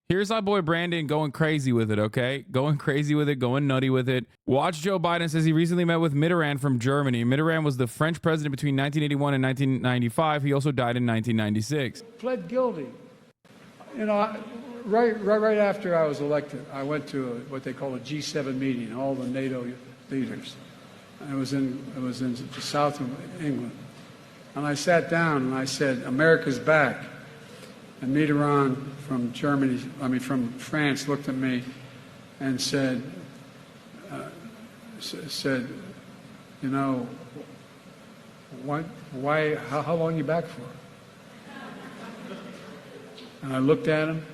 Here's our boy Brandon going crazy with it, okay? Going crazy with it, going nutty with it. Watch Joe Biden says he recently met with Mitterrand from Germany. Mitterrand was the French president between 1981 and 1995. He also died in 1996. Pled guilty. You know, right after I was elected, I went to what they call a G7 meeting, all the NATO leaders. It was in the south of England. And I sat down and I said, America's back. And Mitterrand from France looked at me and said, you know, why, how long are you back for? And I looked at him,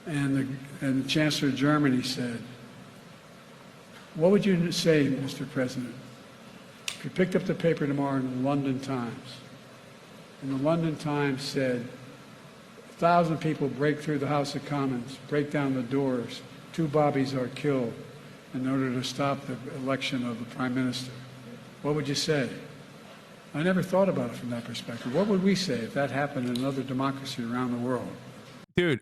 and the Chancellor of Germany said, what would you say, Mr. President, if you picked up the paper tomorrow in the London Times, and the London Times said, 1,000 people break through the House of Commons, break down the doors, 2 Bobbies are killed in order to stop the election of the Prime Minister. What would you say? I never thought about it from that perspective. What would we say if that happened in another democracy around the world? Dude,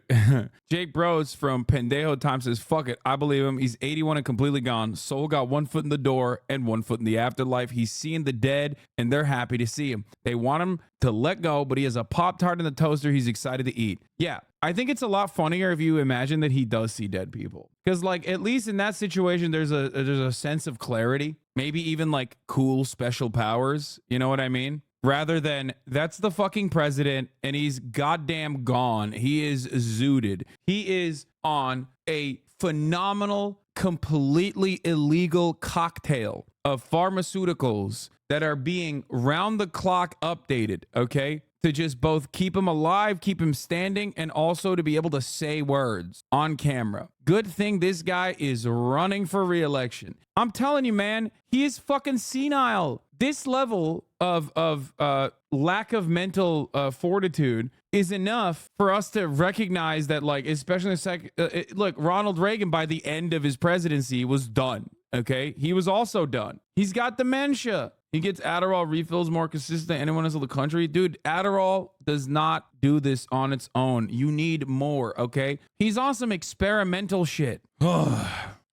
Jake Bros from Pendejo Time says, fuck it, I believe him. He's 81 and completely gone. Soul got 1 foot in the door and 1 foot in the afterlife. He's seeing the dead, and they're happy to see him. They want him to let go, but he has a Pop-Tart in the toaster he's excited to eat. Yeah, I think it's a lot funnier if you imagine that he does see dead people. Because, like, at least in that situation, there's a sense of clarity. Maybe even, like, cool special powers. You know what I mean? Rather than, that's the fucking president and he's goddamn gone. He is zooted. He is on a phenomenal, completely illegal cocktail of pharmaceuticals that are being round the clock updated, okay? To just both keep him alive, keep him standing, and also to be able to say words on camera. Good thing this guy is running for re-election. I'm telling you, man, he is fucking senile. This level of lack of mental fortitude is enough for us to recognize that, like, especially look, Ronald Reagan, by the end of his presidency, was done, okay? He was also done. He's got dementia. He gets Adderall refills more consistent than anyone else in the country. Dude, Adderall does not do this on its own. You need more, okay? He's on some experimental shit.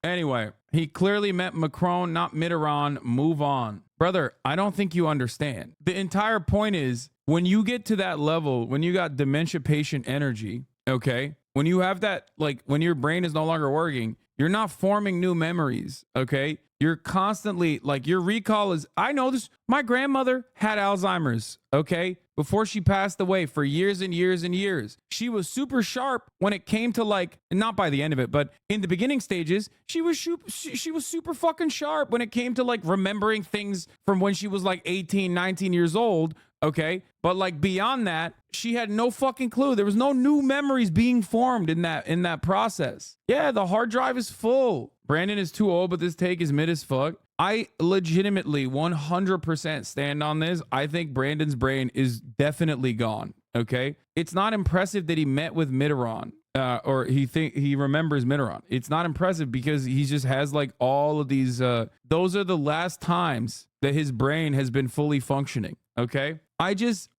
Anyway, he clearly met Macron, not Mitterrand. Move on. Brother, I don't think you understand. The entire point is, when you get to that level, when you got dementia patient energy, okay? When you have that, like, when your brain is no longer working, you're not forming new memories, okay? You're constantly, like, your recall is, I know this, my grandmother had Alzheimer's, okay? Before she passed away for years and years and years. She was super sharp when it came to, like, not by the end of it, but in the beginning stages, she was super fucking sharp when it came to, like, remembering things from when she was, like, 18, 19 years old, okay? But, like, beyond that, she had no fucking clue. There was no new memories being formed in that process. Yeah, the hard drive is full. Brandon is too old, but this take is mid as fuck. I legitimately 100% stand on this. I think Brandon's brain is definitely gone, okay? It's not impressive that he met with Mitterrand, or he remembers Mitterrand. It's not impressive because he just has, like, all of these, those are the last times that his brain has been fully functioning, okay?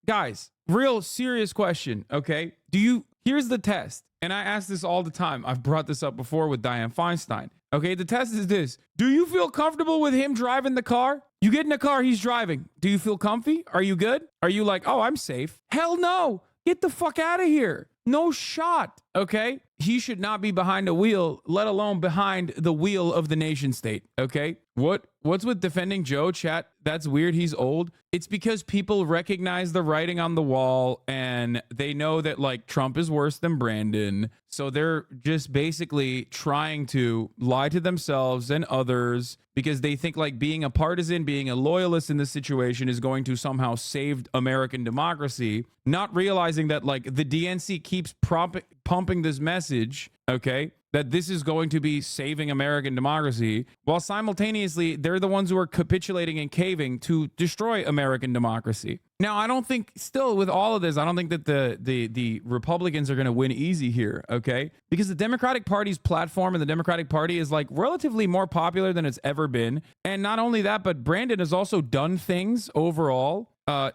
Guys, real serious question, okay? Here's the test, and I ask this all the time. I've brought this up before with Dianne Feinstein. Okay, the test is this. Do you feel comfortable with him driving the car? You get in the car, he's driving. Do you feel comfy? Are you good? Are you like, oh, I'm safe? Hell no. Get the fuck out of here. No shot. Okay? He should not be behind a wheel, let alone behind the wheel of the nation state. Okay? What's with defending Joe, chat? That's weird. He's old. It's because people recognize the writing on the wall and they know that, like, Trump is worse than Brandon. So they're just basically trying to lie to themselves and others because they think, like, being a partisan, being a loyalist in this situation is going to somehow save American democracy, not realizing that, like, the DNC keeps pumping this message, okay, that this is going to be saving American democracy, while simultaneously they're the ones who are capitulating and caving to destroy American democracy. Now, I don't think, still with all of this, I don't think that the Republicans are going to win easy here, okay? Because the Democratic Party's platform and the Democratic Party is, like, relatively more popular than it's ever been. And not only that, but Brandon has also done things overall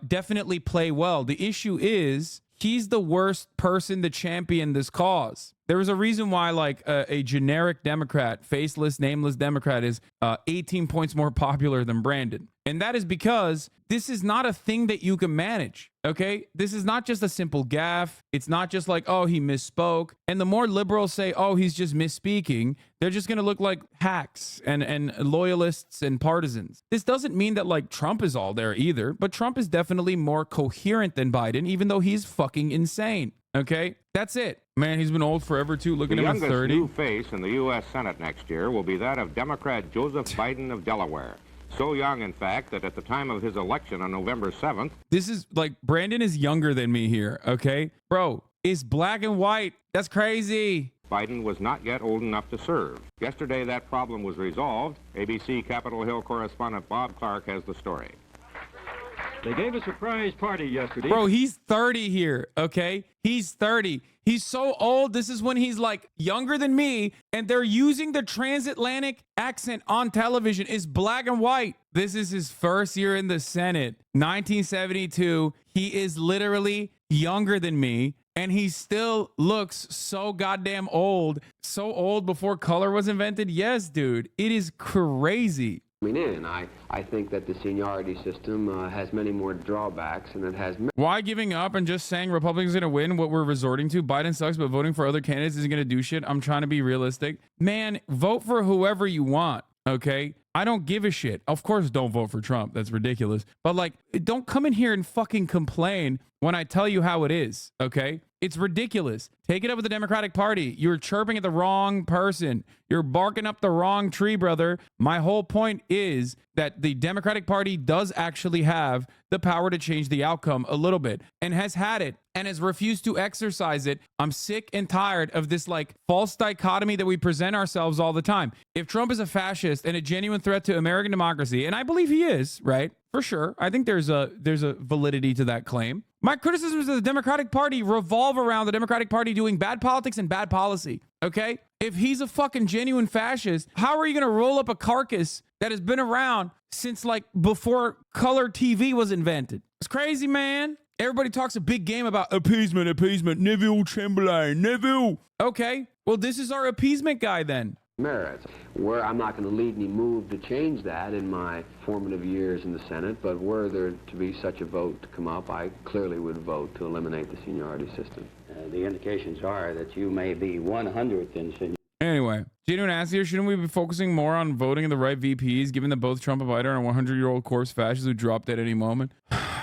definitely play well. The issue is he's the worst person to champion this cause. There was a reason why, like, a generic Democrat, faceless, nameless Democrat, is 18 points more popular than Brandon. And that is because this is not a thing that you can manage, okay? This is not just a simple gaffe. It's not just like, oh, he misspoke. And the more liberals say, oh, he's just misspeaking, they're just going to look like hacks and loyalists and partisans. This doesn't mean that, like, Trump is all there either, but Trump is definitely more coherent than Biden, even though he's fucking insane. Okay, that's it. Man, he's been old forever too. Look at him at 30. The youngest new face in the U.S. Senate next year will be that of Democrat Joseph Biden of Delaware. So young, in fact, that at the time of his election on November 7th... This is, like, Brandon is younger than me here, okay? Bro, it's black and white. That's crazy. Biden was not yet old enough to serve. Yesterday, that problem was resolved. ABC Capitol Hill correspondent Bob Clark has the story. They gave a surprise party yesterday. Bro, he's 30 here, okay? He's 30. He's so old. This is when he's, like, younger than me, and they're using the transatlantic accent on television. It's black and white. This is his first year in the Senate. 1972. He is literally younger than me, and he still looks so goddamn old. So old before color was invented. Yes, dude. It is crazy. I think that the seniority system has many more drawbacks, and it has... Why giving up and just saying Republicans are going to win what we're resorting to? Biden sucks, but voting for other candidates isn't going to do shit. I'm trying to be realistic. Man, vote for whoever you want, okay? I don't give a shit. Of course, don't vote for Trump. That's ridiculous. But, like, don't come in here and fucking complain when I tell you how it is, okay? It's ridiculous. Take it up with the Democratic Party. You're chirping at the wrong person. You're barking up the wrong tree, brother. My whole point is that the Democratic Party does actually have the power to change the outcome a little bit and has had it and has refused to exercise it. I'm sick and tired of this, like, false dichotomy that we present ourselves all the time. If Trump is a fascist and a genuine threat to American democracy, and I believe he is, right? For sure. I think there's a validity to that claim. My criticisms of the Democratic Party revolve around the Democratic Party doing bad politics and bad policy, okay? If he's a fucking genuine fascist, how are you going to roll up a carcass that has been around since, like, before color TV was invented? It's crazy, man. Everybody talks a big game about appeasement, Neville Chamberlain, Neville. Okay, well, this is our appeasement guy then. Merits. Where I'm not going to lead any move to change that in my formative years in the Senate, but were there to be such a vote to come up, I clearly would vote to eliminate the seniority system. The indications are that you may be 100th in seniority. Anyway, genuine ask here, shouldn't we be focusing more on voting in the right VPs, given that both Trump and Biden are 100-year-old corpse fascists who dropped at any moment?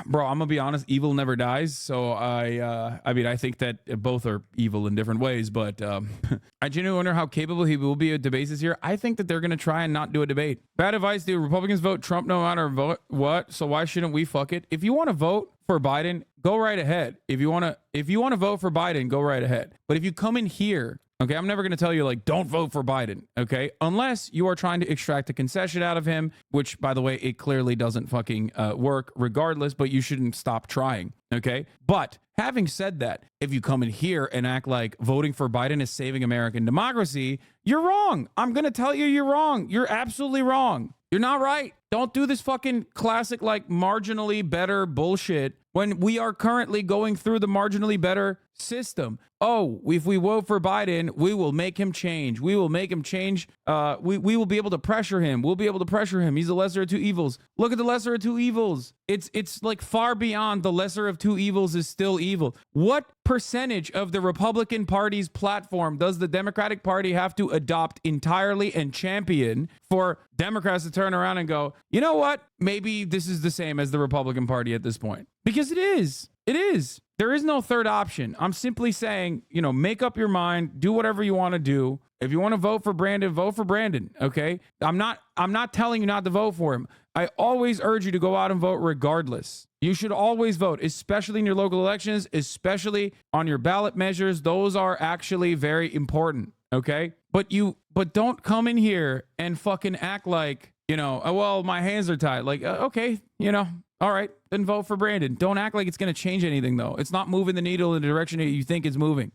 Bro, I'm gonna be honest, evil never dies. So I mean, I think that both are evil in different ways, but I genuinely wonder how capable he will be at debates this year. I think that they're gonna try and not do a debate. Bad advice, dude. Republicans vote Trump no matter what. So why shouldn't we fuck it? If you want to vote for Biden, go right ahead. If you want to vote for Biden, go right ahead. But if you come in here, okay, I'm never going to tell you, like, don't vote for Biden, okay? Unless you are trying to extract a concession out of him, which, by the way, it clearly doesn't fucking work regardless, but you shouldn't stop trying, okay? But having said that, if you come in here and act like voting for Biden is saving American democracy, you're wrong. I'm going to tell you you're wrong. You're absolutely wrong. You're not right. Don't do this fucking classic, like, marginally better bullshit when we are currently going through the marginally better system. Oh, if we vote for Biden, we will make him change. We will make him change. We will be able to pressure him. We'll be able to pressure him. He's the lesser of two evils. Look at the lesser of two evils. It's like far beyond the lesser of two evils is still evil. What percentage of the Republican Party's platform does the Democratic Party have to adopt entirely and champion for Democrats to turn around and go, you know what? Maybe this is the same as the Republican Party at this point. Because it is. It is. There is no third option. I'm simply saying, you know, make up your mind, do whatever you want to do. If you want to vote for Brandon, okay? I'm not telling you not to vote for him. I always urge you to go out and vote regardless. You should always vote, especially in your local elections, especially on your ballot measures. Those are actually very important, okay? But don't come in here and fucking act like, you know, oh, well, my hands are tied. Like, okay, you know, all right, then vote for Brandon. Don't act like it's going to change anything, though. It's not moving the needle in the direction that you think it's moving.